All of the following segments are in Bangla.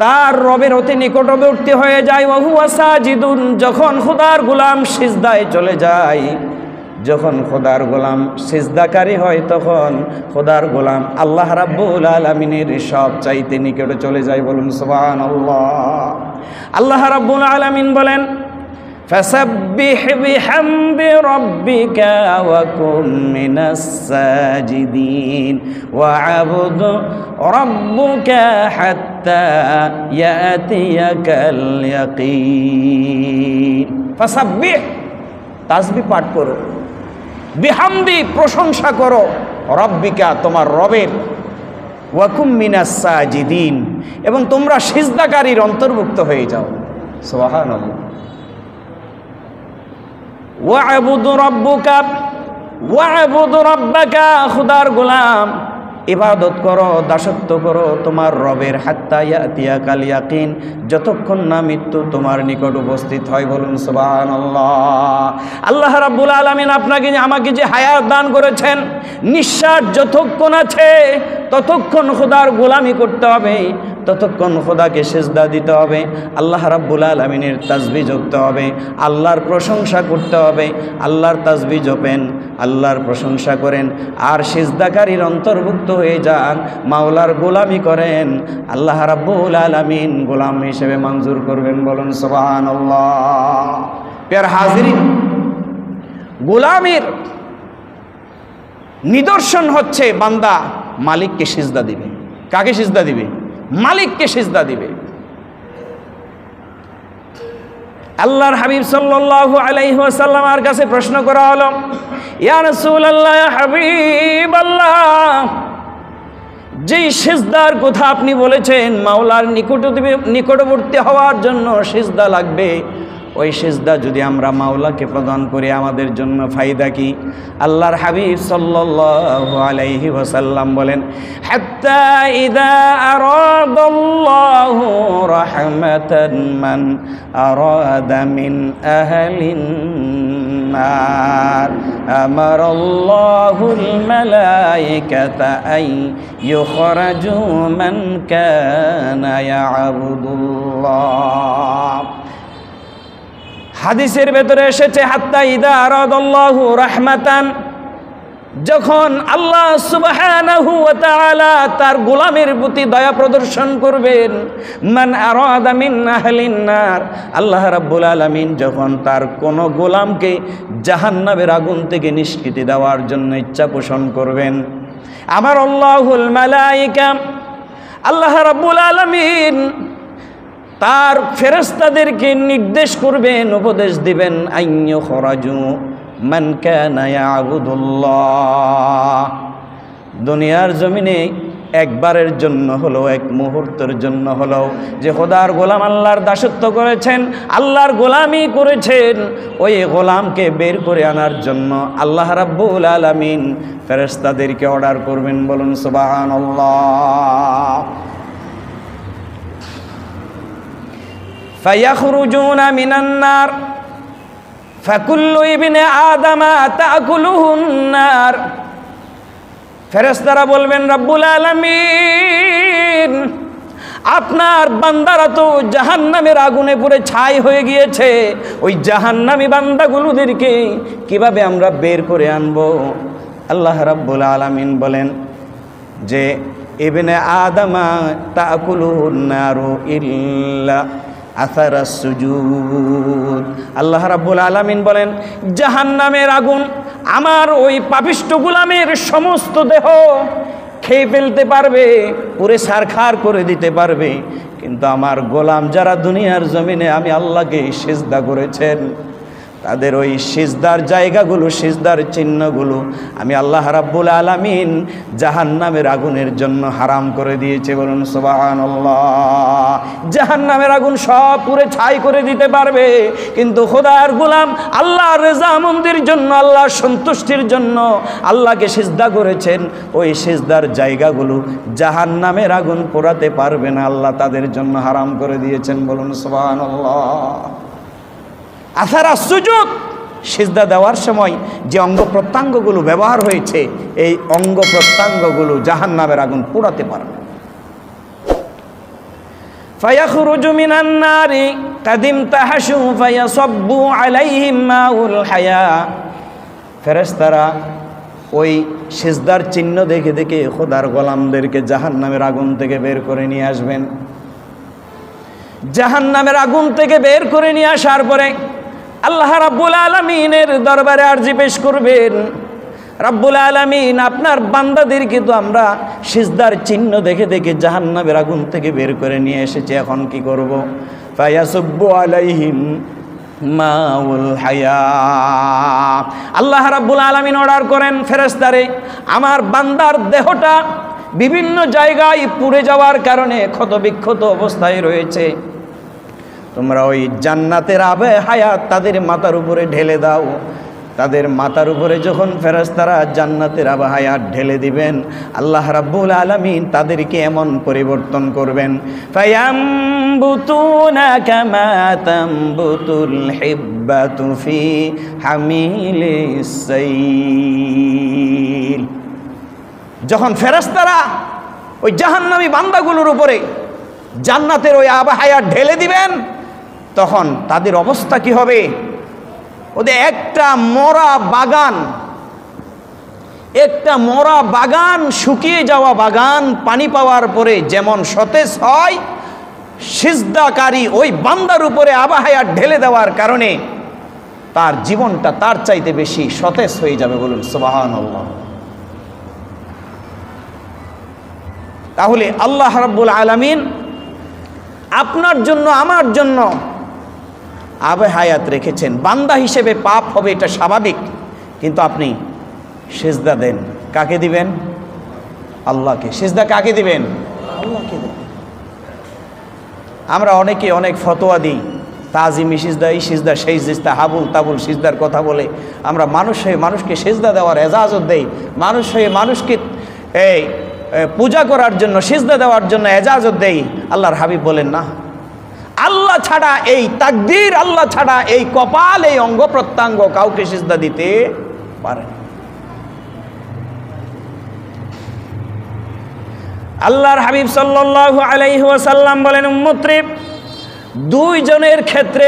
তার রবের অতি নিকটবর্তী হয়ে যায়। ওয়া হুয়া সাজিদুন, যখন খোদার গোলাম সিজদায় চলে যায়, যখন খোদার গোলাম সিজদাকারী হয়, তখন খোদার গোলাম আল্লাহ রাব্বুল আলামিনের সব চাইতে নিকটে চলে যায়। বলুন সুবহানাল্লাহ। আল্লাহ রাব্বুল আলামিন বলেন, ফাসাব্বিহ বিহামদি রাব্বিকা ওয়া কুম মিনাস সাজিদিন ওয়া'বুদ রাব্বুকা হাত্তা ইয়াতিয়াকাল ইয়াকিন। ফাসাব্বিহ, তাসবিহ পাঠ করো, বিহামদি, প্রশংসা করো, রব্বিকা, তোমার রবের, ওয়া কুম মিনাস সাজিদিন, এবং তোমরা সিজদাকারীর অন্তর্ভুক্ত হয়ে যাও। সুবহানাল্লাহ। ওয়া'বুদ রাব্বুকা, ওয়া'বুদ রাব্বাকা, খোদার গোলাম ইবাদত করো, দাসত্ব করো তোমার রবের, হাত্তা ইয়াতিয়াকাল ইয়াকিন, যতক্ষণ না মৃত্যু তোমার নিকট উপস্থিত হয়। বলুন সুবহানাল্লাহ। আল্লাহ রাব্বুল আলামিন আপনাকে আমাকে যে হায়াত দান করেছেন, নিঃশ্বাস যতক্ষণ আছে ততক্ষণ খোদার গোলামি করতে হবে, ততক্ষণ খোদাকে সিজদা দিতে হবে, আল্লাহ রাব্বুল আলামিনের তাসবিহ জপতে হবে, আল্লাহর প্রশংসা করতে হবে। আল্লাহর তাসবিহ জপেন, আল্লাহর প্রশংসা করেন, আর সিজদাকারীর অন্তর্ভুক্ত হয়ে যান, মাওলার গোলামি করেন, আল্লাহ রাব্বুল আলামিন গোলাম হিসেবে মঞ্জুর করবেন। বলুন সুবহানাল্লাহ। প্রিয় হাজিরিন, গোলামের নিদর্শন হচ্ছে বান্দা মালিককে সিজদা দিবে। কাকে সিজদা দিবে? মালিককে সিজদা দিবে। আল্লাহর হাবিব সাল্লাল্লাহু আলাইহি ওয়াসাল্লামের কাছে প্রশ্ন করা হলো, ইয়া রাসূলুল্লাহ, ইয়া হাবিবাল্লাহ, যেই সিজদার কথা আপনি বলেছেন মাওলার নিকটবর্তী হওয়ার জন্য সিজদা লাগবে, ওই সিজদা যদি আমরা মাওলাকে প্রদান করি আমাদের জন্য ফায়দা কি? আল্লাহর হাবিব সাল্লাল্লাহু আলাইহি ওয়াসাল্লাম বলেন, হাত্তা ইযা আরাদাল্লাহু রাহমাতান মান আরাদা মিন আহলিন নার আমারাল্লাহুল মালায়েকাতা আই ইউখরাজু মান কানা ইয়াবুদুল্লাহ। হাদিসের ভেতরে এসেছে, হাত্তা ইযা আরাদাল্লাহু রাহমাতান, যখন আল্লাহ সুবহানাহু ওয়া তাআলা তার গোলামের প্রতি দয়া প্রদর্শন করবেন, মান আরাদা মিন আহলিন নার, আল্লাহ রাব্বুল আলামিন যখন তার কোন গোলামকে জাহান্নামের আগুন থেকে নিষ্কৃতি দেওয়ার জন্য ইচ্ছা পোষণ করবেন, আমার আল্লাহুল মালায়েকা, আল্লাহ রাব্বুল আলামিন তার ফেরেশতাদেরকে নির্দেশ করবেন, উপদেশ দিবেন, আইয়ু খরাজু মান কানা ইয়াবুদুল্লাহ। দুনিয়ার জমিনে একবারের জন্য হলো, এক মুহূর্তের জন্য হলো যে খোদার গোলাম আল্লাহর দাসত্ব করেছেন, আল্লাহর গোলামি করেছেন, ওই গোলামকে বের করে আনার জন্য আল্লাহ রাব্বুল আলামিন ফেরেশতাদেরকে অর্ডার করবেন। বলুন সুবহানাল্লাহ। ফায়াখরুজুনা মিনান নার ফাকুল্লু ইবনে আদামা তাকুলুহুন নার। ফেরেশতারা বলবেন, রব্বুল আলামিন, আপনার বান্দারা তো জাহান্নামের আগুনে পুড়ে ছাই হয়ে গিয়েছে, ওই জাহান্নামী বান্দাগুলোদেরকে কিভাবে আমরা বের করে আনবো? আল্লাহ রাব্বুল আলামিন বলেন যে ইবনে আদামা তাকুলুহুন নারু ইল্লা আসারাস সুজুদ। আল্লাহ রাব্বুল আলামিন বলেন, জাহান্নামের আগুন আমার ওই পাপিষ্ঠ গোলামের সমস্ত দেহ খেয়ে ফেলতে পারবে, পুরে ছারখার করে দিতে পারবে, কিন্তু আমার গোলাম যারা দুনিয়ার জমিনে আমি আল্লাহকে সিজদা করেছেন, তাদের ওই সিজদার জায়গাগুলো, সিজদার চিহ্নগুলো আমি আল্লাহ রাব্বুল আলামিন জাহান্নামের আগুনের জন্য হারাম করে দিয়েছে। বলুন সুবহানাল্লাহ। জাহান্নামের আগুন সব পুরে ছাই করে দিতে পারবে, কিন্তু খোদার গোলাম আল্লাহর রেজামন্দির জন্য, আল্লাহর সন্তুষ্টির জন্য আল্লাহকে সিজদা করেছেন, ওই সিজদার জায়গাগুলো জাহান্নামের আগুন পোড়াতে পারবে না, আল্লাহ তাদের জন্য হারাম করে দিয়েছেন। বলুন সুবহানাল্লাহ। আসারাস সুজুদ, সিজদা দেওয়ার সময় যে অঙ্গ প্রত্যঙ্গগুলো ব্যবহার হয়েছে, এই অঙ্গ প্রত্যঙ্গগুলো জাহান্নামের আগুন পোড়াতে পারবে। ফায়াখরুজু মিনান নারি কাদিম তাহাশু ফায়াসাব্বু আলাইহিম মাউল হায়া। ফেরেশতারা ওই সিজদার চিহ্ন দেখে দেখে খোদার গোলামদেরকে জাহান্নামের আগুন থেকে বের করে নিয়ে আসবেন। জাহান্নামের আগুন থেকে বের করে নিয়ে আসার পরে আল্লাহ রাব্বুল আলামিনের দরবারে আরজি পেশ করবেন, রাব্বুল আলামিন আপনার বান্দাদেরকে তো আমরা সিজদার চিহ্ন দেখে দেখে জাহান্নামের আগুন থেকে বের করে নিয়ে এসেছি, এখন কি করব? ফায়াসুব্বু আলাইহিম মাউল হায়া। আল্লাহ রাব্বুল আলামিন অর্ডার করেন ফেরেশতারে, আমার বান্দার দেহটা বিভিন্ন জায়গায় পুড়ে যাওয়ার কারণে ক্ষতবিক্ষত অবস্থায় রয়েছে, তোমরা ওই জান্নাতের আবে হায়াত তাদের মাথার উপরে ঢেলে দাও। তাদের মাথার উপরে যখন ফেরেশতারা জান্নাতের আবে হায়াত ঢেলে দিবেন, আল্লাহ রাব্বুল আলামিন তাদেরকে এমন পরিবর্তন করবেন, ফায়ামবুতুনা কামা তামবুতুল হিব্বাতু ফি হামিলিস সাইল। যখন ফেরেশতারা ওই জাহান্নামী বান্দাগুলোর উপরে জান্নাতের ওই আবে হায়াত ঢেলে দিবেন, তখন তাদের অবস্থা কি হবে? ওদের একটা মরা বাগান শুকিয়ে যাওয়া বাগান পানি পাওয়ার পরে যেমন সতেজ হয়, সিজদাকারী ওই বান্দার উপরে আবে হায়াত ঢেলে দেওয়ার কারণে তার জীবনটা তার চাইতে বেশি সতেজ হয়ে যাবে। বলুন সুবহানাল্লাহ। তাহলে আল্লাহ রাব্বুল আলামিন আপনার জন্য আমার জন্য আবে হায়াত রেখেছেন। বান্দা হিসেবে পাপ হবে, এটা স্বাভাবিক, কিন্তু আপনি সিজদা দেন, কাকে দিবেন? আল্লাহকে। সিজদা কাকে দিবেন? আল্লাহকে দেন। আমরা অনেকে অনেক ফতোয়া দিই, তাজিমি সিজদা, এই সিজদা, সেই সিজদা, হাবুল তাবুল সিজদার কথা বলে আমরা মানুষ হয়ে মানুষকে সিজদা দেওয়ার এজাজত দেই, মানুষ হয়ে মানুষকে এই পূজা করার জন্য সিজদা দেওয়ার জন্য এজাজত দেই। আল্লাহর হাবিব বলেন না, আল্লাহ ছাড়া এই তাকদীর, আল্লাহ ছাড়া এই কপাল, এই অঙ্গ প্রত্যঙ্গ কাউকে সিজদা দিতে পারে না। আল্লাহর হাবিব সাল্লাল্লাহু আলাইহি ওয়াসাল্লাম বলেন, উম্মতরে দুইজনের ক্ষেত্রে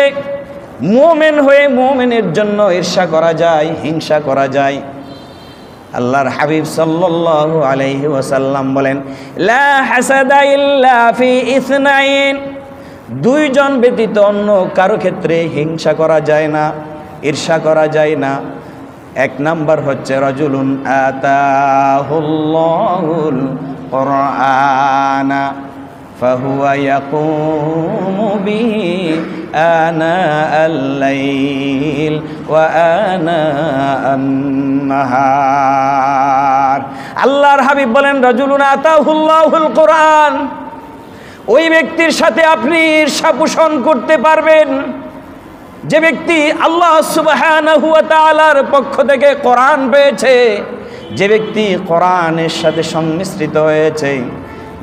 মুমিন হয়ে মুমিনের জন্য ঈর্ষা করা যায়, হিংসা করা যায়। আল্লাহর হাবিব সাল্লাল্লাহু আলাইহি ওয়াসাল্লাম বলেন, লা হাসাদা ইল্লা ফি ইসনাইন, দুইজন ব্যতীত অন্য কারো ক্ষেত্রে হিংসা করা যায় না, ঈর্ষা করা যায় না। এক নাম্বার হচ্ছে রাজুলুন আতাহুল্লাহুল কুরআনা ফাহুয়া ইয়াকুমু বিহি আনা আল-লাইল ওয়া আনা আন-নাহার। আল্লাহর হাবিব বলেন, রাজুলুন আতাহুল্লাহুল কুরআন, ওই ব্যক্তির সাথে আপনি ঈর্ষা পোষণ করতে পারবেন যে ব্যক্তি আল্লাহ সুবহানাহু ওয়া তাআলার পক্ষ থেকে কোরআন পেয়েছে, যে ব্যক্তি কোরআনের সাথে সংমিশ্রিত হয়েছে,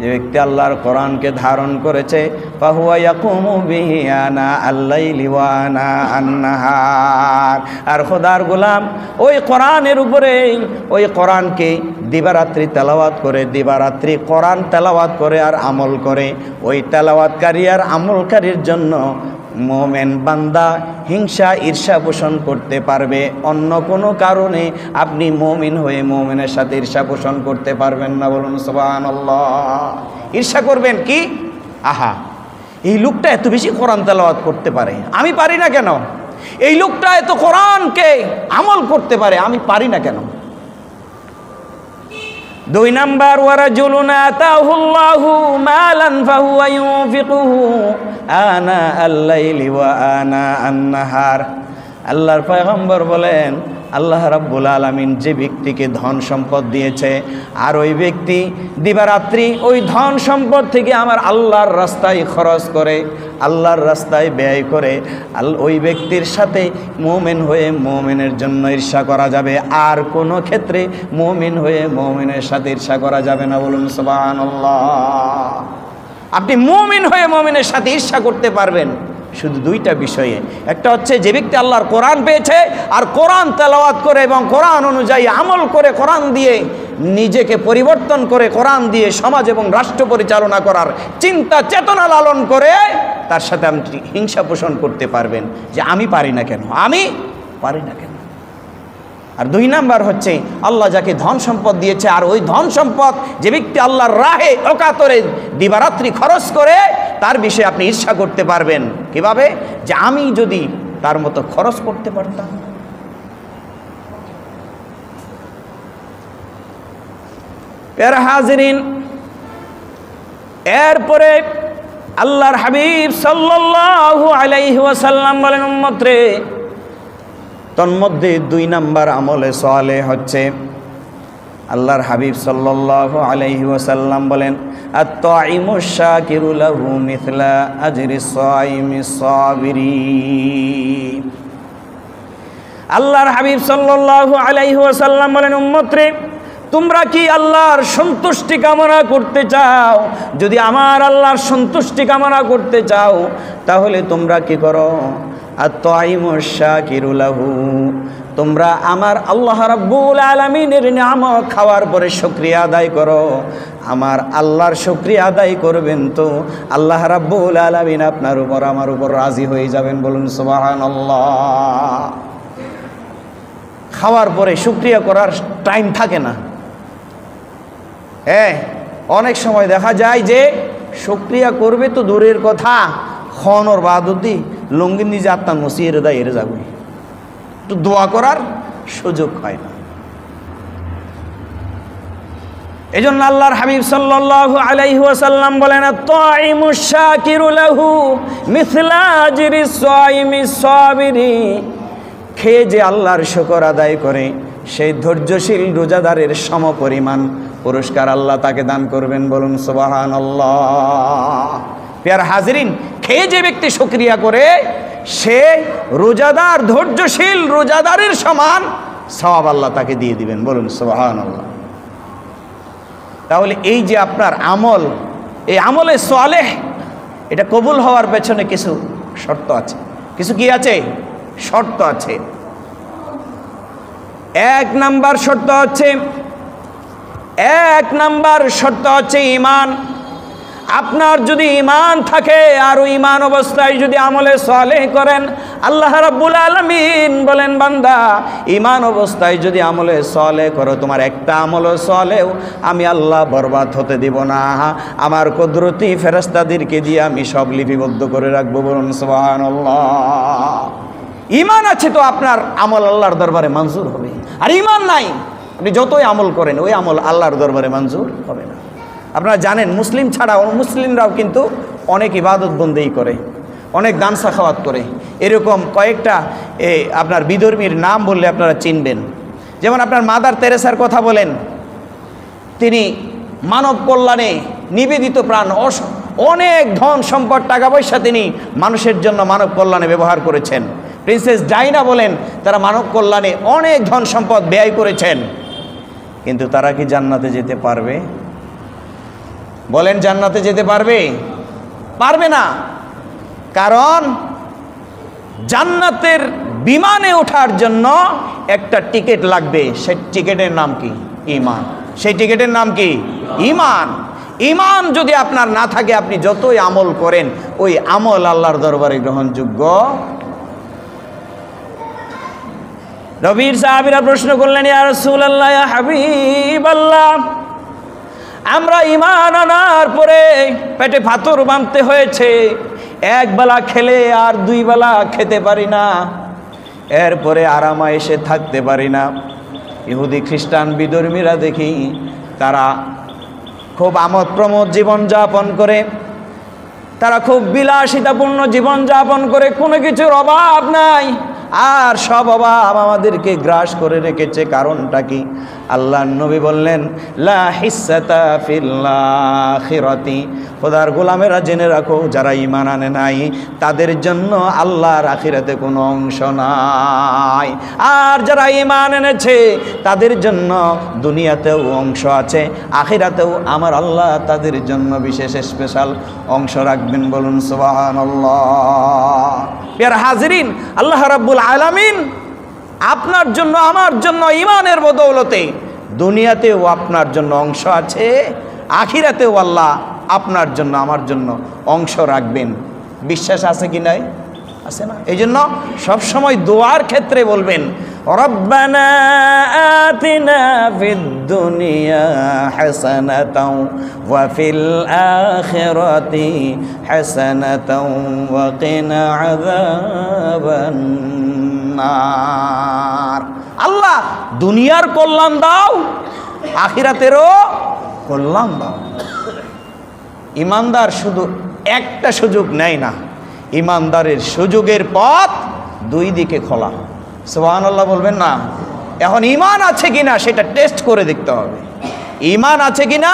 যে ব্যক্তি আল্লাহর কোরআনকে ধারণ করেছে, ফাহুয়া ইয়াকুমু বিহি আনা আল-লাইলি ওয়া আনা আন-নাহার। আর খোদার গোলাম ওই কোরআনের উপরে, ওই কোরআনকে দিবারাত্রি তেলাওয়াত করে, দিবারাত্রি কোরআন তেলাওয়াত করে আর আমল করে, ওই তেলাওয়াতকারী আর আমলকারীর জন্য মুমিন বান্দা হিংসা ঈর্ষা পোষণ করতে পারবে। অন্য কোনো কারণে আপনি মুমিন হয়ে মুমিনের সাথে ঈর্ষা পোষণ করতে পারবেন না। বলুন সুবহানাল্লাহ। ঈর্ষা করবেন কি? আহা, এই লোকটা এত বেশি কোরআন তেলাওয়াত করতে পারে, আমি পারি না কেন? এই লোকটা এত কোরআনকে আমল করতে পারে, আমি পারি না কেন? দুই নাম্বার, ওয়ারাজুলুন আতাহুল্লাহু মালান ফাহুয়া ইউনফিকুহু আনা আল-লাইলি ওয়া আনা আন-নাহার। আল্লাহর পয়গম্বর বলেন, আল্লাহ রাব্বুল আলামিন যে ব্যক্তিকে ধন সম্পদ দিয়েছে আর ওই ব্যক্তি দিবারাত্রি ওই ধন সম্পদ থেকে আমার আল্লাহর রাস্তায় খরচ করে, আল্লাহর রাস্তায় ব্যয় করে, ওই ব্যক্তির সাথে মুমিন হয়ে মুমিনের জন্য ঈর্ষা করা যাবে, আর কোনো ক্ষেত্রে মুমিন হয়ে মুমিনের সাথে ঈর্ষা করা যাবে না। বলুন সুবহানাল্লাহ। আপনি মুমিন হয়ে মুমিনের সাথে ঈর্ষা করতে পারবেন শুধু দুইটা বিষয়ে। একটা হচ্ছে যে ব্যক্তি আল্লাহর কোরআন পেয়েছে আর কোরআন তেলাওয়াত করে এবং কোরআন অনুযায়ী আমল করে, কোরআন দিয়ে নিজেকে পরিবর্তন করে কোরআন দিয়ে সমাজ এবং রাষ্ট্র পরিচালনা করার চিন্তা চেতনা লালন করে তার সাথে আপনি হিংসা পোষণ করতে পারবেন যে আমি পারি না কেন, আমি পারি না কেন। আর 2 নাম্বার হচ্ছে আল্লাহ যাকে ধন সম্পদ দিয়েছে, আর ওই ধন সম্পদ যে ব্যক্তি আল্লাহর রাহে অকাতরে দিবারাত্রি খরচ করে, তার বিষয়ে আপনি ঈর্ষা করতে পারবেন। কিভাবে? যে আমি যদি তার মতো খরচ করতে পারতাম। প্যারা হাজিরিন, এরপরে আল্লাহর হাবিব সাল্লাল্লাহু আলাইহি ওয়াসাল্লাম বলেন, উম্মত রে, তন্মধ্যে 2 নাম্বার আমলে সালেহ হচ্ছে আল্লাহর হাবিব সাল্লাল্লাহু আলাইহি ওয়াসাল্লাম বলেন, আত-তাইমুশ শাকিরু লাহু মিথলা আজরিস সাইমিস সাবিরিন। আল্লাহর হাবিব সাল্লাল্লাহু আলাইহি ওয়াসাল্লাম বলেন, উম্মত রে, তোমরা কি আল্লাহর সন্তুষ্টি কামনা করতে চাও? যদি আমার আল্লাহর সন্তুষ্টি কামনা করতে চাও তাহলে তোমরা কি করো? আত-তাইমুশ শাকিরু লাহু, তোমরা আমার আল্লাহ রাব্বুল আলামিনের নিয়ামত খাওয়ার পরে শুকরিয়া আদায় করো। আমার আল্লাহর শুকরিয়া আদায় করবেন তো আল্লাহ রাব্বুল আলামিন আপনার উপর আমার উপর রাজি হয়ে যাবেন। বলুন সুবহানাল্লাহ। খাওয়ার পরে শুকরিয়া করার টাইম থাকে না। অনেক সময় দেখা যায় যে শুকরিয়া করবে তো দূরের কথা, খনর বাদতি লঙ্গির নিজে আত্মার মসিয়ে দেয়, এরে যাবে, একটু দোয়া করার সুযোগ হয় না। এই জন্য আল্লাহর হাবিব সাল্লাল্লাহু আলাইহি ওয়াসাল্লাম বলেন, আত-তাইমুশ শাকিরু লাহু মিথলা আজরিস সাইমিস সাবিরি। খেয়ে যে আল্লাহর শুকর আদায় করে সেই ধৈর্যশীল রোজাদারের সমপরিমাণ পুরস্কার আল্লাহ তাকে দান করবেন। বলুন সুবহানাল্লাহ। প্রিয় হাজিরিন, খেয়ে যে ব্যক্তি শুকরিয়া করে সে রোজাদার, ধৈর্যশীল রোজাদারের সমান সওয়াব আল্লাহ তাকে দিয়ে দিবেন। বলুন সুবহানাল্লাহ। তাহলে এই যে আপনার আমল, এই আমলে সালেহ, এটা কবুল হওয়ার পেছনে কিছু শর্ত আছে। কিছু কি আছে? শর্ত আছে। 1 নাম্বার শর্ত হচ্ছে ঈমান। আপনার যদি ঈমান থাকে আর ওই ঈমান অবস্থায় যদি আমলে সালেহ করেন, আল্লাহ রাব্বুল আলামিন বলেন, বান্দা ঈমান অবস্থায় যদি আমলে সালেহ করো, তোমার একটা আমল সালেহ আমি আল্লাহ বরবাদ হতে দিব না। আমার কুদরতি ফেরেশতাদেরকে দিয়ে আমি সব লিপিবদ্ধ করে রাখবো। বলুন সুবহানাল্লাহ। ঈমান আছে তো আপনার আমল আল্লাহর দরবারে মঞ্জুর হবে, আর ঈমান নাই আপনি যতই আমল করেন ওই আমল আল্লাহর দরবারে মঞ্জুর হবে না। আপনারা জানেন, মুসলিম ছাড়া মুসলিমরাও কিন্তু অনেক ইবাদত বন্দেগী করে, অনেক দান সাখাওয়াত করে। এরকম কয়েকটা আপনার বিধর্মীর নাম বললে আপনারা চিনবেন। যেমন আপনার মাদার তেরেসার কথা বলেন, তিনি মানব কল্যাণে নিবেদিত প্রাণ, অনেক ধন সম্পদ টাকা পয়সা তিনি মানুষের জন্য মানব কল্যাণে ব্যবহার করেছেন। প্রিন্সেস ডাইনা বলেন, তারা মানব কল্যাণে অনেক ধন সম্পদ ব্যয় করেছেন। কিন্তু তারা কি জান্নাতে যেতে পারবে? বলেন, জান্নাতে যেতে পারবে? পারবে না। কারণ জান্নাতের বিমানে ওঠার জন্য একটা টিকিট লাগবে। সেই টিকিটের নাম কি? ঈমান। সেই টিকিটের নাম কি? ঈমান। ঈমান যদি আপনার না থাকে, আপনি যতই আমল করেন ওই আমল আল্লাহর দরবারে গ্রহণযোগ্য। নবীর সাহাবীরা প্রশ্ন করলেন, ইয়া রাসূলুল্লাহ, ইয়া হাবিবাল্লাহ, আমরা ঈমান আনার পরে পেটে পাথর বাঁধতে হয়েছে, 1 বেলা খেলে আর 2 বেলা খেতে পারি না, এরপরে আরামে এসে থাকতে পারি না। ইহুদি খ্রিস্টান বিধর্মীরা দেখি তারা খুব আমোদ প্রমোদ জীবনযাপন করে, তারা খুব বিলাসিতাপূর্ণ জীবনযাপন করে, কোনো কিছুর অভাব নাই, আর সব অভাব আমাদেরকে গ্রাস করে রেখেছে। কারণটা কি? আল্লাহর নবী বললেন, লা হিস্সাতা ফিল আখিরাতি, খোদার গোলামেরা জেনে রাখো, যারা ঈমান আনে নাই তাদের জন্য আল্লাহর আখিরাতে কোনো অংশ নাই, আর যারা ঈমান এনেছে তাদের জন্য দুনিয়াতেও অংশ আছে, আখিরাতেও আমার আল্লাহ তাদের জন্য বিশেষ স্পেশাল অংশ রাখবেন। বলুন সুবহানাল্লাহ। প্রিয় হাজিরিন, আল্লাহ রাব্বুল আলামিন আপনার জন্য আমার জন্য ঈমানের বদৌলতে দুনিয়াতেও আপনার জন্য অংশ আছে, আখিরাতেও আল্লাহ আপনার জন্য আমার জন্য অংশ রাখবেন। বিশ্বাস আছে কি নাই? আছে না? এই জন্য সবসময় দোয়ার ক্ষেত্রে বলবেন রব্বানা আতিনা ফিদ দুনিয়া হাসানাতাও ওয়া ফিল আখিরাতি হাসানাতাও ওয়া কিনা আযাবান নার। আল্লাহ দুনিয়ার কল্যাণ দাও, আখিরাতেরও কল্যাণ দাও। ইমানদার শুধু একটা সুযোগ নেয় না, ইমানদারের সুযোগের পথ দুই দিকে খোলা। সুবহানাল্লাহ বলবেন না? এখন ঈমান আছে কিনা সেটা টেস্ট করে দেখতে হবে। ঈমান আছে কিনা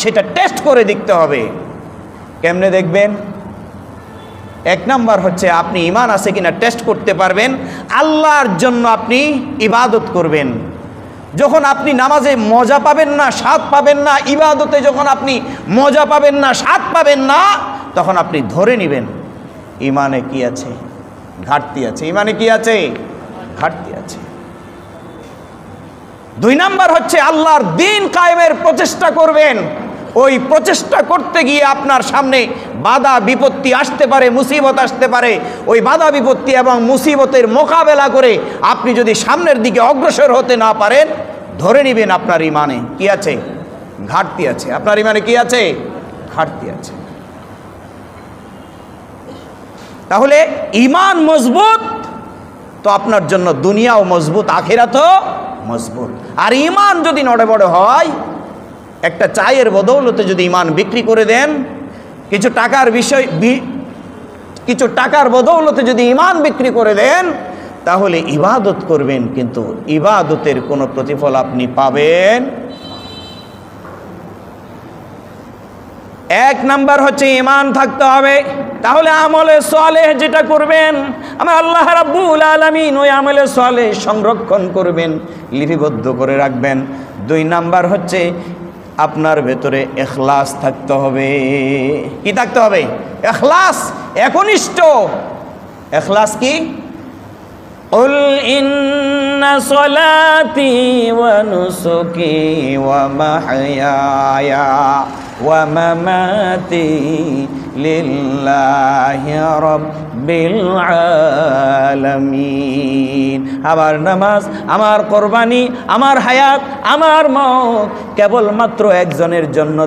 সেটা টেস্ট করে দেখতে হবে। কেমনে দেখবেন? এক নাম্বার হচ্ছে আপনি ঈমান আছে কিনা টেস্ট করতে পারবেন, আল্লাহর জন্য আপনি ইবাদত করবেন। যখন আপনি নামাজে মজা পাবেন না, স্বাদ পাবেন না, ইবাদতে যখন আপনি মজা পাবেন না, স্বাদ পাবেন না, তখন আপনি ধরে নেবেন ঈমানে কি আছে? ঘাটতি আছে। ঈমানে কি আছে? ঘাটতি আছে। দুই নাম্বার হচ্ছে আল্লাহর দ্বীন কায়েমের প্রচেষ্টা করবেন। ওই প্রচেষ্টা করতে গিয়ে আপনার সামনে বাধা বিপত্তি আসতে পারে, মুসিবত আসতে পারে। ওই বাধা বিপত্তি এবং মুসিবতের মোকাবেলা করে আপনি যদি সামনের দিকে অগ্রসর হতে না পারেন, ধরে নেবেন আপনার ঈমানে কি আছে? ঘাটতি আছে। আপনার ঈমানে কি আছে? ঘাটতি আছে। তাহলে ঈমান মজবুত তো আপনার জন্য দুনিয়াও মজবুত, আখিরাতও মজবুত। আর ঈমান যদি নড়বড়ে হয়, একটা চায়ের বদৌলতে যদি ঈমান বিক্রি করে দেন, কিছু টাকার বদৌলতে যদি ঈমান বিক্রি করে দেন, তাহলে ইবাদত করবেন, কিন্তু ইবাদতের কোনো প্রতিফল আপনি পাবেন। এক নাম্বার হচ্ছে ঈমান থাকতে হবে। তাহলে আমলে সালেহ যেটা করবেন, আমার আল্লাহ রাব্বুল আলামিন ওই আমলে সালেহ সংরক্ষণ করবেন, লিপিবদ্ধ করে রাখবেন। দুই নাম্বার হচ্ছে আপনার ভেতরে ইখলাস থাকতে হবে। কি থাকতে হবে? ইখলাস, একনিষ্ঠ। ইখলাস কি? কুল ইন্না সলাতি ওয়া নুসুকি ওয়া মাহইয়ায়া ওয়া মামাতি লিল্লাহি রাব্বিল আলামিন। আমার নামাজ, আমার কোরবানি, আমার হায়াত, আমার মওত কেবলমাত্র একজনের জন্য।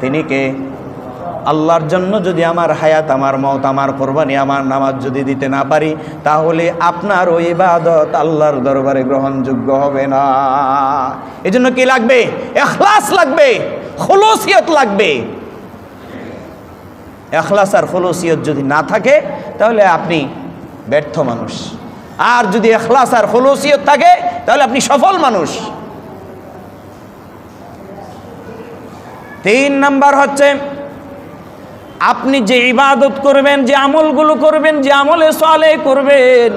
তিনি কে? আল্লাহর জন্য। যদি আমার হায়াত, আমার মওত, আমার কোরবানি, আমার নামাজ যদি দিতে না পারি, তাহলে আপনার ওই ইবাদত আল্লাহর দরবারে গ্রহণযোগ্য হবে না। এজন্য কি লাগবে? ইখলাস লাগবে, খুলুসিয়ত লাগবে। ইখলাস আর খুলুসিয়ত যদি না থাকে, তাহলে আপনি ব্যর্থ মানুষ। আর যদি ইখলাস আর খুলুসিয়ত থাকে, তাহলে আপনি সফল মানুষ। তিন নাম্বার হচ্ছে আপনি যে ইবাদত করবেন, যে আমলগুলো করবেন, যে আমলে সালেহ করবেন,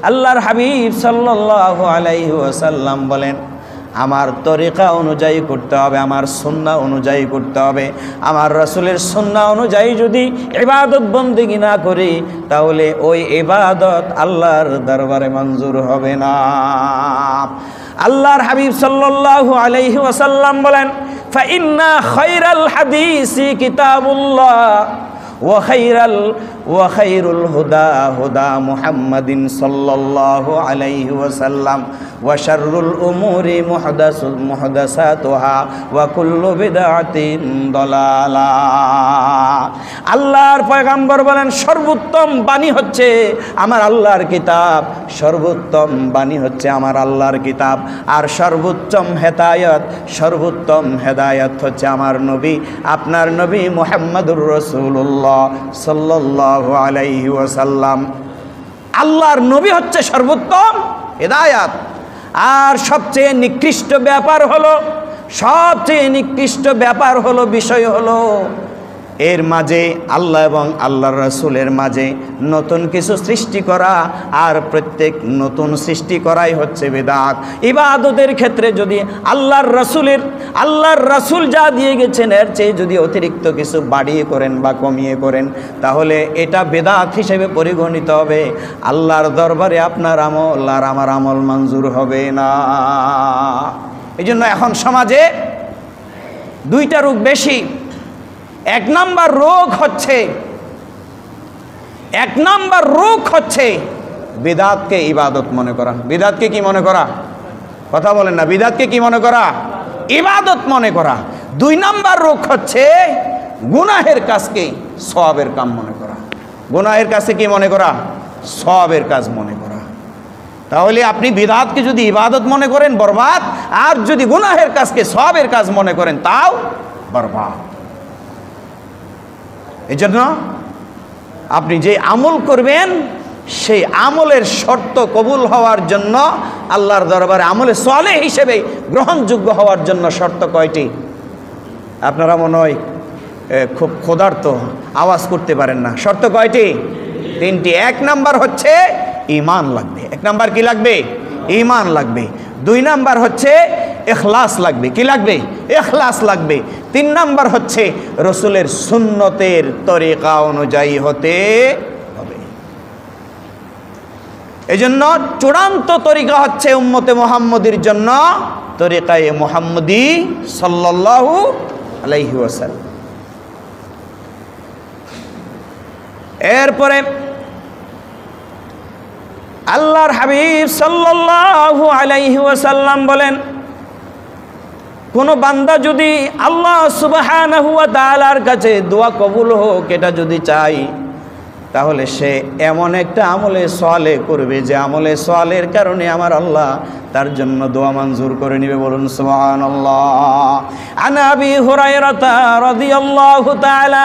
আল্লাহর হাবিব সাল্লাল্লাহু আলাইহি ওয়াসাল্লাম বলেন আমার তরিকা অনুযায়ী করতে হবে, আমার সুন্নাহ অনুযায়ী করতে হবে। আমার রাসূলের সুন্নাহ অনুযায়ী যদি ইবাদত বন্দেগি না করি, তাহলে ওই ইবাদত আল্লাহর দরবারে মঞ্জুর হবে না। আল্লাহর হাবিব সাল্লাল্লাহু আলাইহি ওয়াসাল্লাম বলেন ফাইন্না খায়রাল হাদিসি কিতাবুল্লাহ ওয়া খায়রুল হুদা হুদা মুহাম্মাদিন সাল্লাল্লাহু আলাইহি ওয়াসাল্লাম ওয়া শাররুল উমুরি মুহদাসাতুহা ওয়া কুল্লু বিদআতিন দালালাহ। আল্লাহর পয়গম্বর বলেন সর্বোত্তম বাণী হচ্ছে আমার আল্লাহর কিতাব, সর্বোত্তম বাণী হচ্ছে আমার আল্লাহর কিতাব। আর সর্বোত্তম হেদায়েত হচ্ছে আমার নবী, আপনার নবী মুহাম্মদুর রাসূলুল্লাহ সাল্লাল্লাহু আলাইহি ওয়াসাল্লাম। আল্লাহর নবী হচ্ছে সর্বোত্তম হেদায়েত। আর সবচেয়ে নিকৃষ্ট ব্যাপার হলো বিষয় হলো এর মাঝে আল্লাহ এবং আল্লাহর রাসূলের মাঝে নতুন কিছু সৃষ্টি করা, আর প্রত্যেক নতুন সৃষ্টি করাই হচ্ছে বিদআত। ইবাদতের ক্ষেত্রে যদি আল্লাহর রাসূল যা দিয়ে গেছেন এর চেয়ে যদি অতিরিক্ত কিছু বাড়িয়ে করেন বা কমিয়ে করেন, তাহলে এটা বিদআত হিসেবে পরিগণিত হবে। আল্লাহর দরবারে আপনার আমল আর আমার আমল মঞ্জুর হবে না। এই জন্য এখন সমাজে দুইটা রোগ বেশি। এক নাম্বার রোগ হচ্ছে বিদআতকে ইবাদত মনে করা। বিদআতকে কি মনে করা? কথা বলেন না। বিদআতকে কি মনে করা? ইবাদত মনে করা। দুই নাম্বার রোগ হচ্ছে গুনাহের কাজকে সওয়াবের কাম মনে করা। গুনাহের কাজকে কি মনে করা? সওয়াবের কাজ মনে করা। তাহলে আপনি বিদআতকে যদি ইবাদত মনে করেন বরবাদ, আর যদি গুনাহের কাজকে সওয়াবের কাজ মনে করেন তাও বরবাদ। এই জন্য আপনি যে আমল করবেন সেই আমলের শর্ত কবুল হওয়ার জন্য আল্লাহর দরবারে আমলে সালেহ হিসেবে গ্রহণযোগ্য হওয়ার জন্য শর্ত কয়টি? আপনারা মনে হয় খুব ক্ষুধার্ত, আওয়াজ করতে পারেন না। শর্ত কয়টি? তিনটি। এক নাম্বার হচ্ছে ঈমান লাগবে। এক নাম্বার কি লাগবে? ঈমান লাগবে। দুই নাম্বার হচ্ছে ইখলাস লাগবে। কি লাগবে? ইখলাস লাগবে। তিন নাম্বার হচ্ছে রাসূলের সুন্নতের তরিকা অনুযায়ী হতে হবে। এজন্য চূড়ান্ত তরিকা হচ্ছে উম্মতে মুহাম্মদীর জন্য তরিকায়ে মুহাম্মদী সাল্লাল্লাহু আলাইহি ওয়াসাল্লাম। এরপরে আল্লাহর হাবিব সাল্লাল্লাহু আলাইহি ওয়াসাল্লাম বলেন, কোন বান্দা যদি আল্লাহ সুবহানাহু ওয়া তাআলার কাছে দোয়া কবুল হোক এটা যদি চাই, তাহলে সে এমন একটা আমলে সালেহ করবে যে আমলে সালেহের কারণে আমার আল্লাহ তার জন্য দোয়া মঞ্জুর করে নেবে। বলুন সুবহানাল্লাহ। আন আবি হুরায়রা রাদিয়াল্লাহু তাআলা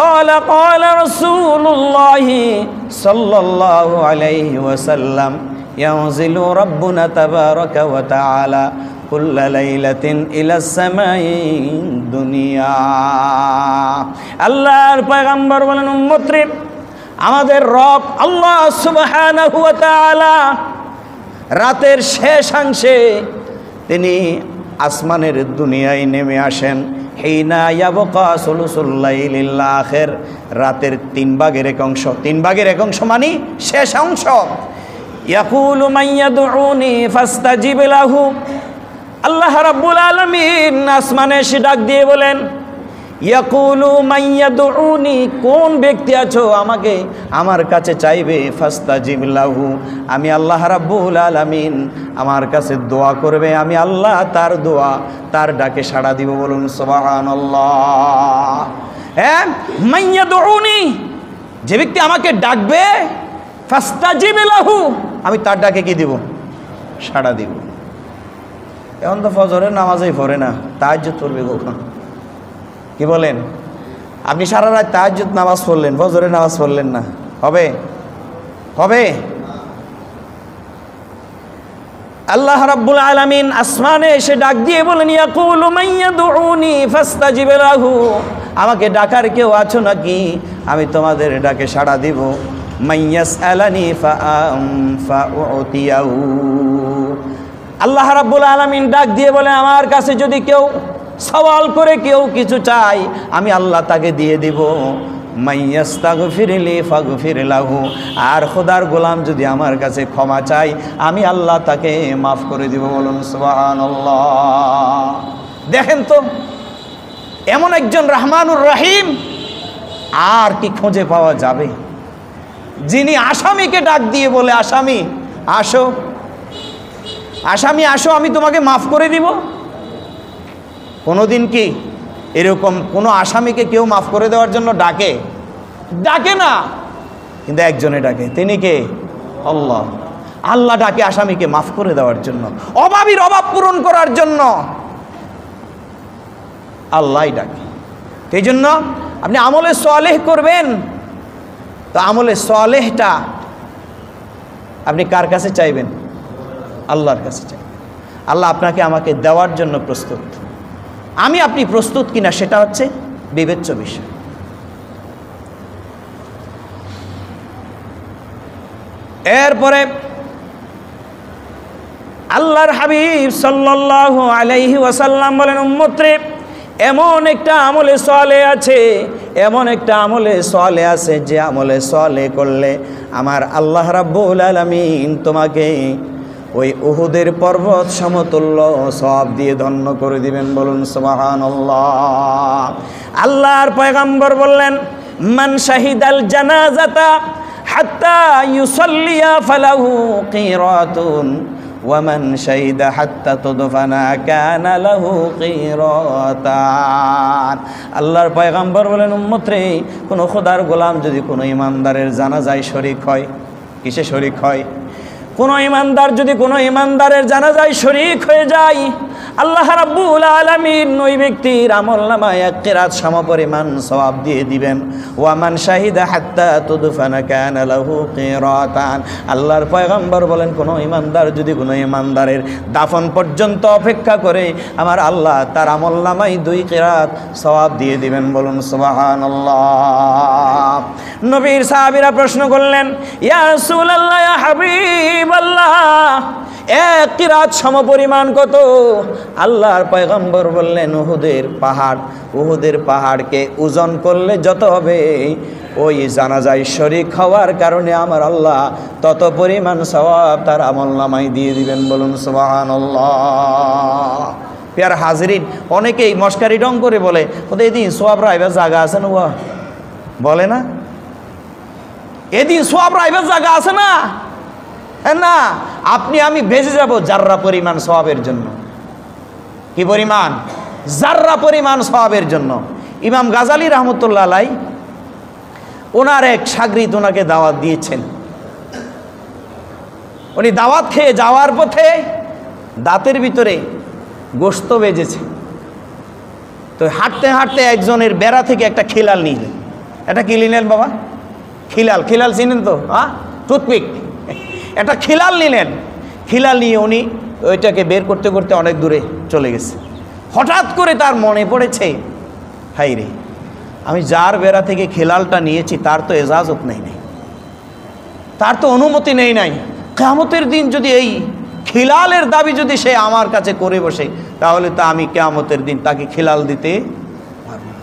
قال قال رسول الله صلى الله عليه وسلم ينزل ربنا تبارك وتعالى كل ليلة إلى السماء الدنيا। আল্লাহর পয়গম্বর বলেন, উম্মতরে আমাদের রব আল্লাহ সুবহানাহু ওয়া তাআলা রাতের শেষাংশে তিনি আসমানের দুনিয়ায় নেমে আসেন। হিনা ইয়াবকা সুলুসুল লাইলিল আখির, রাতের 3 ভাগের 1 অংশ। 3 ভাগের 1 অংশ মানে শেষ অংশ। ইয়াকুলু মান ইয়াদউনি ফাস্তাজিব লাহু, আল্লাহ রাব্বুল আলামিন আসমানে এসে ডাক দিয়ে বলেন, ইয়াকুলু মান ইয়াদউনি, কোন ব্যক্তি আছো আমাকে আমার কাছে চাইবে, ফাস্তাজিব লাহু, আমি আল্লাহ রাব্বুল আলামিন আমার কাছে দোয়া করবে, আমি আল্লাহ তার দোয়া তার ডাকে সাড়া দিব। বলুন সুবহানাল্লাহ। হ্যাঁ, মান ইয়াদউনি, যে ব্যক্তি আমাকে ডাকবে, ফাস্তাজিব লাহু, আমি তার ডাকে কি দিব? সাড়া দিব। এখন তো ফজরের নামাজই পড়ে না, তাহাজ্জুদ পড়বে কখন? কি বলেন? আপনি সারা রাত তাহাজ্জুদ নামাজ পড়লেন, ফজরের নামাজ পড়লেন না, হবে? হবে? আল্লাহ রাব্বুল আলামিন আসমানে এসে ডাক দিয়ে বলেন, ইয়াকুলু মান ইয়াদউনি ফাস্তাজিব লাহু, আমাকে ডাকার কেউ আছো নাকি? আমি তোমাদের ডাকে সাড়া দিব। মান ইয়াসআলানি ফাউতিয়াহু, আল্লাহ রাব্বুল আলামিন ডাক দিয়ে বলে, আমার কাছে যদি কেউ সওয়াল করে কেউ কিছু চাই আমি আল্লাহ তাকে দিয়ে দিব। মাইয়াস্তাগফিরলি ফাগফির লাহু, আর খোদার গোলাম যদি আমার কাছে ক্ষমা চাই আমি আল্লাহ তাকে মাফ করে দিব। বলুন সুবহানাল্লাহ। দেখেন তো এমন একজন রহমানুর রহিম আর কি খুঁজে পাওয়া যাবে, যিনি আসামিকে ডাক দিয়ে বলে, আসামি আসো, আসামি আসো, আমি তোমাকে মাফ করে দিব। কোনোদিন কি এরকম কোনো আসামিকে কেউ মাফ করে দেওয়ার জন্য ডাকে? ডাকে না, কিন্তু একজনে ডাকে, তিনি কে? আল্লাহ। আল্লাহ ডাকে আসামিকে মাফ করে দেওয়ার জন্য, অভাবীর অভাব পূরণ করার জন্য আল্লাহই ডাকে। সেই জন্য আপনি আমলে সালেহ করবেন, তো আমলে সালেহটা আপনি কার কাছে চাইবেন? আল্লাহর কাছে চাইবেন। আল্লাহ আপনাকে আমাকে দেওয়ার জন্য প্রস্তুত। আমি আপনি প্রস্তুত কিনা সেটা হচ্ছে বিবেচ্য বিষয়। এরপরে আল্লাহর হাবিব সাল্লাল্লাহু আলাইহি ওয়াসাল্লাম বলেন, উম্মত রে, এমন একটা আমলে সলে আছে, এমন একটা আমলে সলে আছে যে আমলে সলে করলে আমার আল্লাহ রাব্বুল আলামিন তোমাকে ওই উহুদের পর্বত সমতুল্য সওয়াব দিয়ে ধন্য করে দিবেন। বলুন সুবহানাল্লাহ। আল্লাহর পয়গম্বর বললেন, মান শাহিদাল জানাজাতা হাত্তা ইউসাল্লিয়া ফালাহু কিরাতুন ওয়া মান শাহিদা হাত্তা তুদফানা কানা লাহু কিরাতান। আল্লাহর পয়গম্বর বলেন, উম্মত রে, কোন খোদার গোলাম যদি কোনো ইমানদারের জানাজায় শরীক হয়, কিসে শরীক হয়? কোনো ইমানদার যদি কোনো ইমানদারের জানাজায় শরীক হয়ে যায়, আল্লাহ রাব্বুল আলামিন ওই ব্যক্তির আমলনামায় এক কিরাত সমপরিমাণ সওয়াব দিয়ে দিবেন। ওয়া মান শাহিদা হাত্তা তুদফানা কানা লাহু কিরাতান। আল্লাহর পয়গম্বর বলেন, কোনো ইমানদার যদি কোনো ইমানদারের দাফন পর্যন্ত অপেক্ষা করে, আমার আল্লাহ তার আমলনামায় 2 কিরাত সওয়াব দিয়ে দিবেন। বলুন সুবহানাল্লাহ। নবীর সাহাবীরা প্রশ্ন করলেন, ইয়া রাসূলুল্লাহ, ইয়া হাবিবাল্লাহ, এক কিরাত সমপরিমাণ কত? আল্লাহর পয়গম্বর বললেন, উহুদের পাহাড়কে ওজন করলে যত হবে, ওই জানাজায় শরীক হওয়ার কারণে আমার আল্লাহ তত পরিমাণ সওয়াব তার আমলনামায় দিয়ে দিবেন। বলুন সুবহানাল্লাহ। প্রিয় হাজিরিন, অনেকেই মস্কারি ঢং করে বলে, ওদের এদিন সওয়াব রাইবার জায়গা আছে না? বলে না, এদিন সওয়াব রাইবার জায়গা আছে না? না, আপনি আমি বেঁচে যাব জাররা পরিমাণ সওয়াবের জন্য। কি পরিমাণ? জাররা পরিমাণ সওয়াবের জন্য। ইমাম গাজালি রহমতুল্লাহ আলাই, ওনার এক শাগরিদ ওনাকে দাওয়াত দিয়েছেন। উনি দাওয়াত খেয়ে যাওয়ার পথে দাঁতের ভিতরে গোশত বেজেছে। তো হাঁটতে হাঁটতে একজনের বেড়া থেকে একটা খিলাল নিলেন। এটা কি নিলেন বাবা? খিলাল চিনেন তো? টুথপিক। একটা খিলাল নিলেন। খিলাল নিয়ে উনি ওইটাকে বের করতে করতে অনেক দূরে চলে গেছে। হঠাৎ করে তার মনে পড়েছে, হাই রে, আমি যার বেড়া থেকে খিলালটা নিয়েছি তার তো এজাজত নেই, তার তো অনুমতি নেই। কিয়ামতের দিন যদি এই খিলালের দাবি যদি সে আমার কাছে করে বসে, তাহলে তো আমি কিয়ামতের দিন তাকে খিলাল দিতে পারবো না,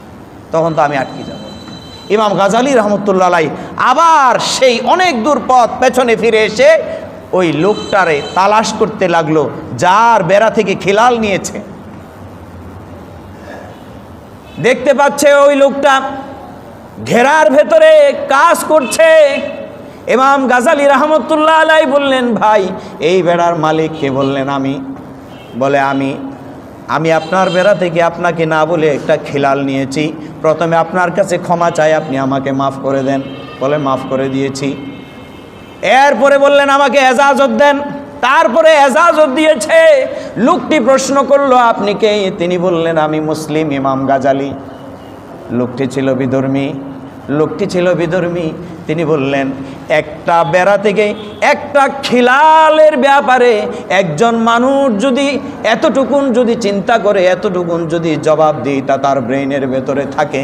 তখন তো আমি আটকে যাব। ইমাম গাজালি রহমতুল্লাহ আলাই আবার সেই অনেক দূর পথ পেছনে ফিরে এসে ওই লোকটারে তালাশ করতে লাগলো, যার বেড়া থেকে খিলাল নিয়েছে। দেখতে পাচ্ছে ওই লোকটা ঘেরার ভেতরে কাজ করছে। ইমাম গাজালি রহমতুল্লাহ আলাই বললেন, ভাই, এই বেড়ার মালিক কে? বললেন, আমি। বলে, আমি আপনার বেড়া থেকে আপনাকে না বলে একটা খিলাল নিয়েছি। প্রথমে আপনার কাছে ক্ষমা চাই, আপনি আমাকে মাফ করে দেন। বলে, মাফ করে দিয়েছি। এরপরে বললেন, আমাকে এজাজত দেন। তারপরে এজাজত দিয়েছে। লোকটি প্রশ্ন করলো, আপনি কে? তিনি বললেন, আমি মুসলিম ইমাম গাজালি। লোকটি ছিল বিধর্মী। তিনি বললেন, একটা বেড়া থেকে একটা খিলালের ব্যাপারে একজন মানুষ যদি এতটুকুন যদি চিন্তা করে, এতটুকুন যদি জবাবদিহিতা তার ব্রেইনের ভেতরে থাকে,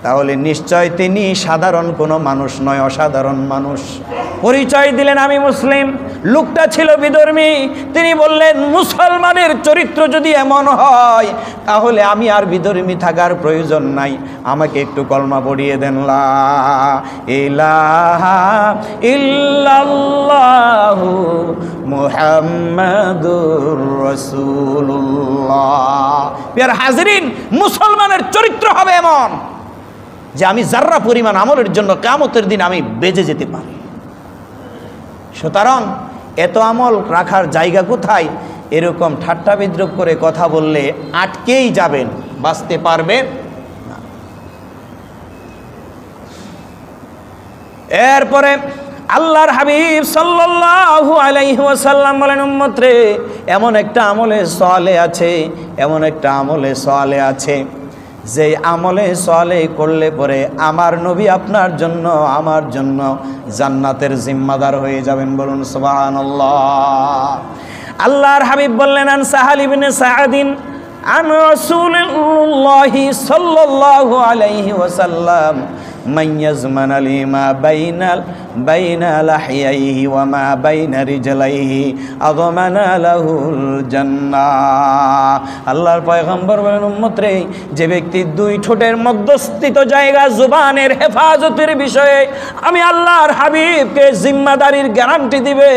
তাহলে নিশ্চয় তিনি সাধারণ কোনো মানুষ নয়, অসাধারণ মানুষ। পরিচয় দিলেন, আমি মুসলিম। লোকটা ছিল বিধর্মী। তিনি বললেন, মুসলমানের চরিত্র যদি এমন হয়, তাহলে আমি আর বিধর্মী থাকার প্রয়োজন নাই, আমাকে একটু কলমা পড়িয়ে দেন, লা ইলাহা ইল্লাল্লাহু মুহাম্মাদুর রাসূলুল্লাহ। প্রিয় হাজিরিন, মুসলমানের চরিত্র হবে এমন যে আমি জাররা পরিমাণ আমলের জন্য কিয়ামতের দিন আমি বেঁচে যেতে পারি। সুতরাং এত আমল রাখার জায়গা কোথায়? এরকম ঠাট্টা বিদ্রুপ করে কথা বললে আটকেই যাবেন, বাঁচতে পারবেন না। এরপরে আল্লাহর হাবিব সাল্লাল্লাহু আলাইহি ওয়াসাল্লাম বলেন, উম্মত রে, এমন একটা আমলে সওয়ালে আছে যে আমলে সওয়ালে করলে পরে আমার নবী আপনার জন্য, আমার জন্য জান্নাতের জিম্মাদার হয়ে যাবেন। বলুন সুবহানাল্লাহ। আল্লাহর হাবিব বললেন, আন সাহাল ইবনে সাআদিন عن رسول الله صلى الله عليه وسلم من يزمن لي ما بين لحييه وما بين رجليه أضمن له الجنة আল্লাহর পয়গম্বর বলেন উম্মত রে যে ব্যক্তি দুই ঠোঁটের মধ্যস্থিত জায়গা জুবানের হেফাজতের বিষয়ে আমি আল্লাহর হাবিবকে জিম্মাদারির গ্যারান্টি দিবে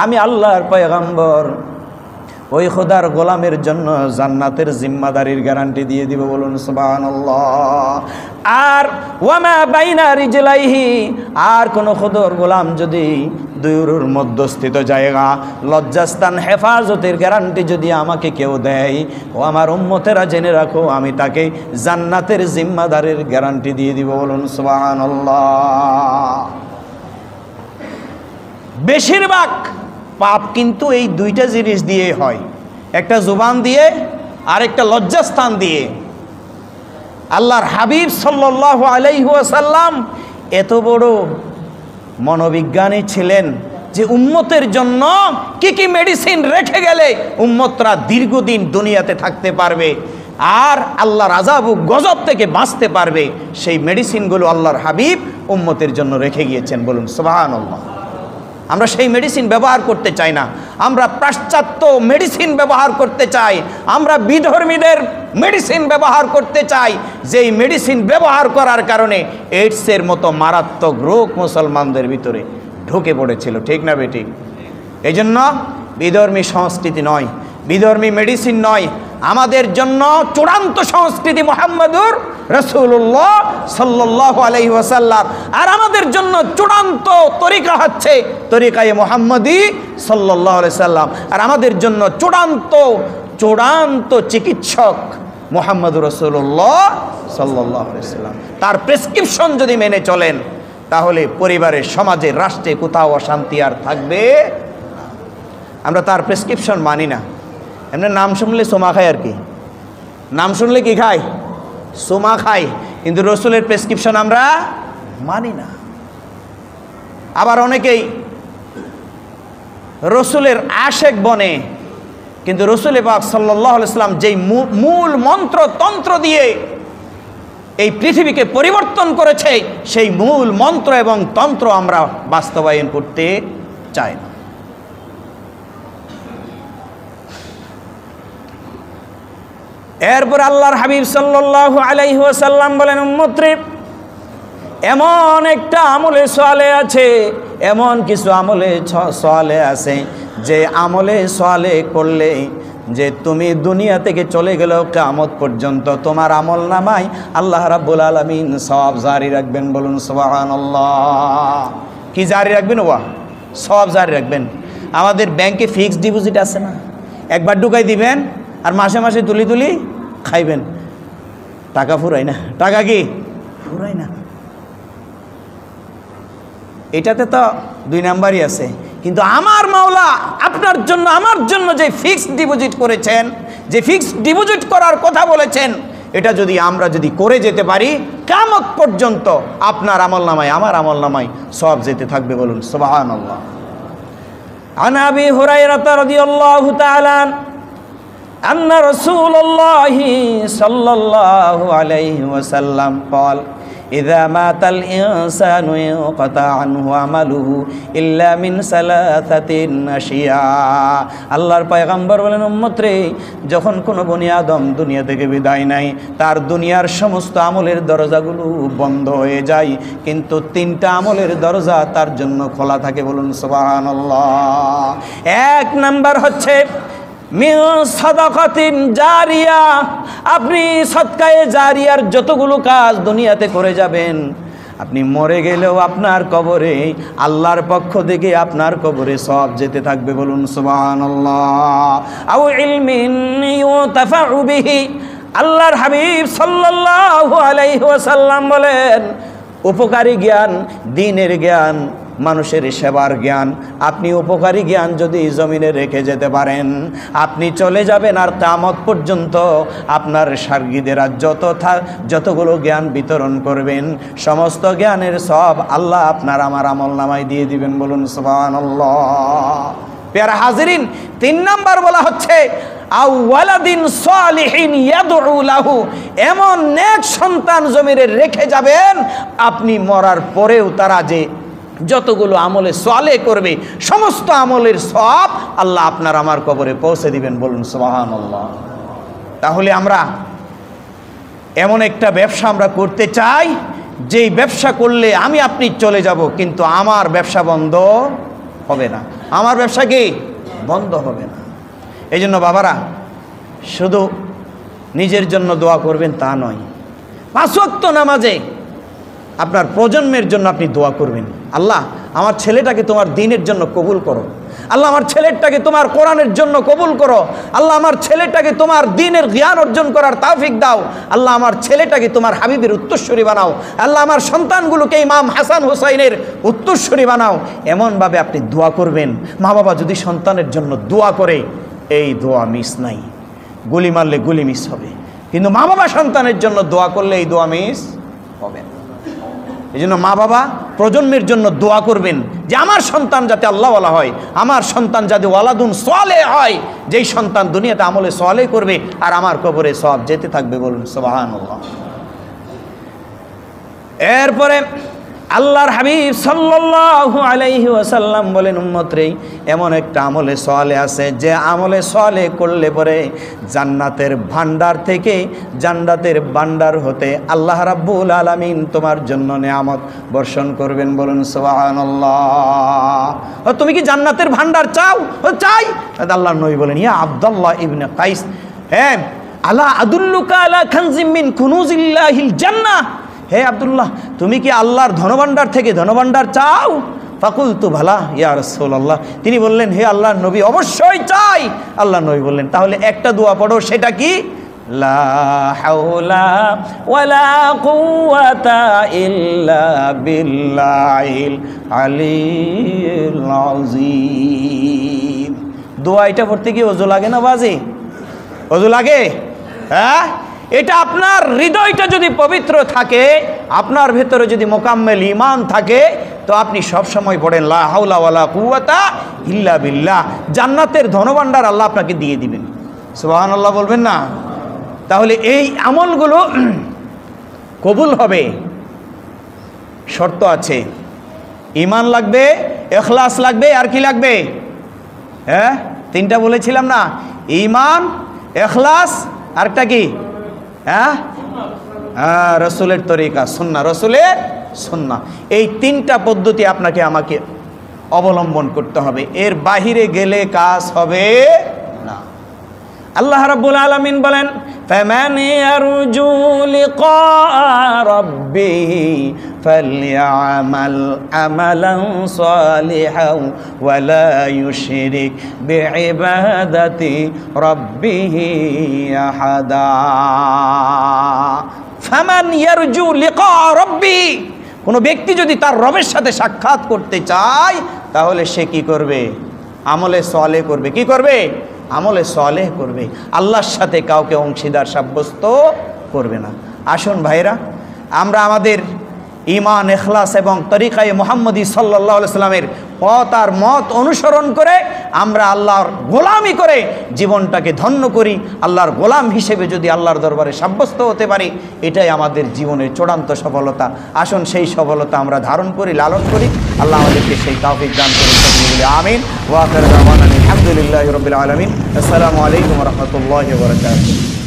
আমি আল্লাহর পয়গম্বর ওই খোদার গোলামের জন্য জান্নাতের জিম্মাদারির গ্যারান্টি দিয়ে দিব বলুন সুবহানাল্লাহ। আর ওয়ামা বাইনা রিজলাইহি আর কোন খোদার গোলাম যদি দুইয়ের মধ্যস্থিত জায়গা লজ্জাস্থান হেফাজতের গ্যারান্টি যদি আমাকে কেউ দেয় ও আমার উম্মতেরা জেনে রাখো আমি তাকে জান্নাতের জিম্মাদারির গ্যারান্টি দিয়ে দিব বলুন সুবহানাল্লাহ। বেশিরভাগ পাপ কিন্তু এই দুইটা জিনিস দিয়ে হয়, একটা জুবান দিয়ে আর একটা লজ্জাস্থান দিয়ে। আল্লাহর হাবিব সাল্লাল্লাহু আলাইহি ওয়াসাল্লাম এত বড় মনোবিজ্ঞানী ছিলেন যে উম্মতের জন্য কি কি মেডিসিন রেখে গেলে উম্মতরা দীর্ঘদিন দুনিয়াতে থাকতে পারবে আর আল্লাহর আযাব ও গজব থেকে বাঁচতে পারবে, সেই মেডিসিনগুলো আল্লাহর হাবিব উম্মতের জন্য রেখে গিয়েছেন বলুন সুবহানাল্লাহ। আমরা সেই মেডিসিন ব্যবহার করতে চাই না, আমরা পাশ্চাত্য মেডিসিন ব্যবহার করতে চাই, আমরা বিধর্মীদের মেডিসিন ব্যবহার করতে চাই, যেই মেডিসিন ব্যবহার করার কারণে এইডসের মতো মারাত্মক রোগ মুসলমানদের ভিতরে ঢুকে পড়েছিল, ঠিক না বেটি? এই জন্য বিধর্মী সংস্কৃতি নয়, বিধর্মী মেডিসিন নয়, আমাদের জন্য চূড়ান্ত সংস্কৃতি মুহাম্মদুর রাসূলুল্লাহ সাল্লাল্লাহু আলাইহি ওয়াসাল্লাম, আর আমাদের জন্য চূড়ান্ত তরিকা হচ্ছে তরিকায়ে মুহাম্মদী সাল্লাল্লাহু আলাইহি সাল্লাম, আর আমাদের জন্য চূড়ান্ত চিকিৎসক মুহাম্মদুর রাসূলুল্লাহ সাল্লাল্লাহু আলাইহি সাল্লাম। তার প্রেসক্রিপশন যদি মেনে চলেন তাহলে পরিবারে, সমাজে, রাষ্ট্রে কোথাও অশান্তি আর থাকবে। আমরা তার প্রেসক্রিপশন মানি না, এমনি নাম শুনলে সোমা খায় আর কি, নাম শুনলে কি খায়? সোমা খায়, কিন্তু রসুলের প্রেসক্রিপশন আমরা মানি না। আবার অনেকেই রসুলের আশেক বনে, কিন্তু রসুল পাক সাল্লাল্লাহু আলাইহি ওয়াসাল্লাম যেই মূল মন্ত্র তন্ত্র দিয়ে এই পৃথিবীকে পরিবর্তন করেছে সেই মূল মন্ত্র এবং তন্ত্র আমরা বাস্তবায়ন করতে চাই না। এরপর আল্লাহর হাবিব সাল্লাল্লাহু আলাইহি ওয়াসাল্লাম বলেন উম্মত রে এমন একটা আমলে সোয়ালে আছে, এমন কিছু আমলে সোয়ালে আছে যে আমলে সোয়ালে করলে যে তুমি দুনিয়া থেকে চলে গেলেও কিয়ামত পর্যন্ত তোমার আমল নামায় আল্লাহ রাব্বুল আলামিন সওয়াব জারি রাখবেন বলুন সুবহানাল্লাহ। কি জারি রাখবেন? ওয়া সওয়াব জারি রাখবেন। আমাদের ব্যাংকে ফিক্সড ডিপোজিট আছে না, একবার ঢুকাই দিবেন আর মাসে মাসে তুলি খাইবেন, টাকা ফুরাই না, টাকা কি ফুরাই না। এটাতে তো দুই নাম্বারই আছে, কিন্তু আমার মাওলা আপনার জন্য আমার জন্য যে ফিক্সড ডিপোজিট করেছেন, যে ফিক্সড ডিপোজিট করার কথা বলেছেন, এটা যদি আমরা করে যেতে পারি কিয়ামত পর্যন্ত আপনার আমলনামায় আমার আমলনামায় সওয়াব যেতে থাকবে বলুন সুবহানাল্লাহ। আন আবি হুরায়রা রাদিয়াল্লাহু তাআলা আন্না রাসূলুল্লাহি সাল্লাল্লাহু আলাইহি ওয়াসাল্লাম قال إذا مات الإنسان انقطع عنه عمله إلا من ثلاثة أشياء। আল্লাহর পয়গম্বর বলেন উম্মত রে যখন কোনো বনি আদম দুনিয়া থেকে বিদায় নেয় তার দুনিয়ার সমস্ত আমলের দরজাগুলো বন্ধ হয়ে যায়, কিন্তু তিনটা আমলের দরজা তার জন্য খোলা থাকে বলুন সুবহানাল্লাহ। এক নাম্বার হচ্ছে মিন সাদাকাতিন জারিয়া, আপনি সদকায়ে জারিয়ার যতগুলো কাজ দুনিয়াতে করে যাবেন, আপনি মরে গেলেও আপনার কবরে আল্লাহর পক্ষ থেকে আপনার কবরে সওয়াব যেতে থাকবে বলুন সুবহানাল্লাহ। আও ইলমিন ইউতাফাউ বিহি, আল্লাহর হাবিব সাল্লাল্লাহু আলাইহি ওয়াসাল্লাম বলেন উপকারী জ্ঞান, দ্বীনের জ্ঞান, মানুষের সেবার জ্ঞান, আপনি উপকারী জ্ঞান যদি জমিনে রেখে যেতে পারেন আপনি চলে যাবেন, আর কিয়ামত পর্যন্ত আপনার শাগির্দেরা যতগুলো জ্ঞান বিতরণ করবেন সমস্ত জ্ঞানের সব আল্লাহ আপনার আমার আমলনামায় দিয়ে দিবেন বলুন সুবহানাল্লাহ। প্যারা হাজিরিন, তিন নাম্বার বলা হচ্ছে আও ওয়ালাদিন সালিহিন ইয়াদউ লাহু, এমন নেক সন্তান জমিনে রেখে যাবেন আপনি মরার পরেও তারা যে যতগুলো আমলে সালেহ করবে সমস্ত আমলের সওয়াব আল্লাহ আপনার আমার কবরে পৌঁছে দিবেন। বলুন সুবহানাল্লাহ। তাহলে আমরা এমন একটা ব্যবসা আমরা করতে চাই যেই ব্যবসা করলে আমি আপনি চলে যাব, কিন্তু আমার ব্যবসা বন্ধ হবে না, আমার ব্যবসা কি বন্ধ হবে না। এই জন্য বাবারা শুধু নিজের জন্য দোয়া করবেন তা নয়, 5 ওয়াক্ত নামাজে আপনার প্রজন্মের জন্য আপনি দোয়া করবেন। আল্লাহ আমার ছেলেটাকে তোমার দ্বীনের জন্য কবুল করো, আল্লাহ আমার ছেলেটাকে তোমার কোরআনের জন্য কবুল করো, আল্লাহ আমার ছেলেটাকে তোমার দ্বীনের জ্ঞান অর্জন করার তৌফিক দাও, আল্লাহ আমার ছেলেটাকে তোমার হাবিবের উত্তরসূরি বানাও, আল্লাহ আমার সন্তানগুলোকে ইমাম হাসান হুসাইনের উত্তরসূরি বানাও। এমনভাবে আপনি দোয়া করবেন। মা বাবা যদি সন্তানের জন্য দোয়া করে এই দোয়া মিস নাই, গুলি মারলে গুলি মিস হবে, কিন্তু মা বাবা সন্তানের জন্য দোয়া করলে এই দোয়া মিস হবে না। এই জন্য মা বাবা প্রজন্মের জন্য দোয়া করবেন যে আমার সন্তান যাতে আল্লাহওয়ালা হয়, আমার সন্তান যাতে ওয়ালাদুন সালেহ হয়, যেই সন্তান দুনিয়াতে আমলে সালেহ করবে আর আমার কবরে সওয়াব যেতে থাকবে। বলুন সুবহানাল্লাহ। এরপরে আল্লাহর হাবিব সাল্লাল্লাহু আলাইহি ওয়াসাল্লাম বলেন উম্মতরে এমন একটা আমলে সালেহ আছে যে আমলে সালেহ করলে পরে জান্নাতের ভান্ডার থেকে জান্নাতের ভান্ডার হতে আল্লাহ রাব্বুল আলামিন তোমার জন্য নেয়ামত বর্ষণ করবেন। বলুন সুবহানাল্লাহ। ও তুমি কি জান্নাতের ভান্ডার চাও? ও চাই। আল্লাহর নবী বলেন ইয়া আব্দুল্লাহ ইবনে কাইস, হ্যাঁ আলা আদুল্লুকা আলা খানজিম মিন কুনুজিল্লাহিল জান্নাহ, হে আব্দুল্লাহ তুমি কি আল্লাহর ধনভাণ্ডার থেকে ধনভাণ্ডার চাও? ফাকুলতু ভালা ইয়া রাসূলুল্লাহ, তিনি বললেন হে আল্লাহর নবী অবশ্যই চাই। আল্লাহর নবী বললেন তাহলে একটা দোয়া পড়ো, সেটা কি? লা হাওলা ওয়ালা কুওয়াতা ইল্লা বিল্লাহিল আলিয়্যিল আযীম। দোয়া এটা পড়তে কি ওযু লাগে না বাজি? ওযু লাগে? হ্যাঁ, এটা আপনার হৃদয়টা যদি পবিত্র থাকে, আপনার ভেতরে যদি মোকাম্মেল ঈমান থাকে, তো আপনি সব সময় পড়েন লা হাওলা ওয়ালা কুওয়াতা ইল্লা বিল্লাহ, জান্নাতের ধনভাণ্ডার আল্লাহ আপনাকে দিয়ে দিবেন। সুবহানাল্লাহ বলবেন না? তাহলে এই আমলগুলো কবুল হবে, শর্ত আছে, ঈমান লাগবে, ইখলাস লাগবে, আর কি লাগবে? হ্যাঁ 3টা বলেছিলাম না? ঈমান, ইখলাস, আরেকটা কি? হ্যাঁ রসুলের তরিকা, সুন্নাহ, রসুলের সুন্নাহ। এই 3টা পদ্ধতি আপনাকে আমাকে অবলম্বন করতে হবে, এর বাহিরে গেলে কাজ হবে না। আল্লাহ রাব্বুল আলামিন বলেন ফামান ইয়ারজু লিকা রাব্বিহি ফালইআমাল আমালান সালিহান ওয়া লা ইউশরিক বিইবাদাতি রাব্বিহি আহাদা। ফামান ইয়ারজু লিকা রাব্বি, কোনো ব্যক্তি যদি তার রবের সাথে সাক্ষাৎ করতে চায় তাহলে সে কি করবে? আমলে সালেহ করবে। কি করবে? আমলে সালেহ করবে, আল্লাহর সাথে কাউকে অংশীদার সাব্যস্ত করবে না। আসুন ভাইরা, আমরা আমাদের ঈমান, ইখলাস এবং তরিকায়ে মুহাম্মদী সাল্লাল্লাহু আলাইহি সাল্লামের পথ আর মত অনুসরণ করে আমরা আল্লাহর গোলামি করে জীবনটাকে ধন্য করি। আল্লাহর গোলাম হিসেবে যদি আল্লাহর দরবারে সাব্যস্ত হতে পারি, এটাই আমাদের জীবনের চূড়ান্ত সফলতা। আসুন সেই সফলতা আমরা ধারণ করি, লালন করি। আল্লাহ আমাদেরকে সেই তৌফিক দান করুন। আমিন। ওয়া আখিরু দাওয়ানা আলহামদুলিল্লাহি রাব্বিল আলামিন। আসসালামু আলাইকুম ওয়া রাহমাতুল্লাহি ওয়া বারাকাতুহু।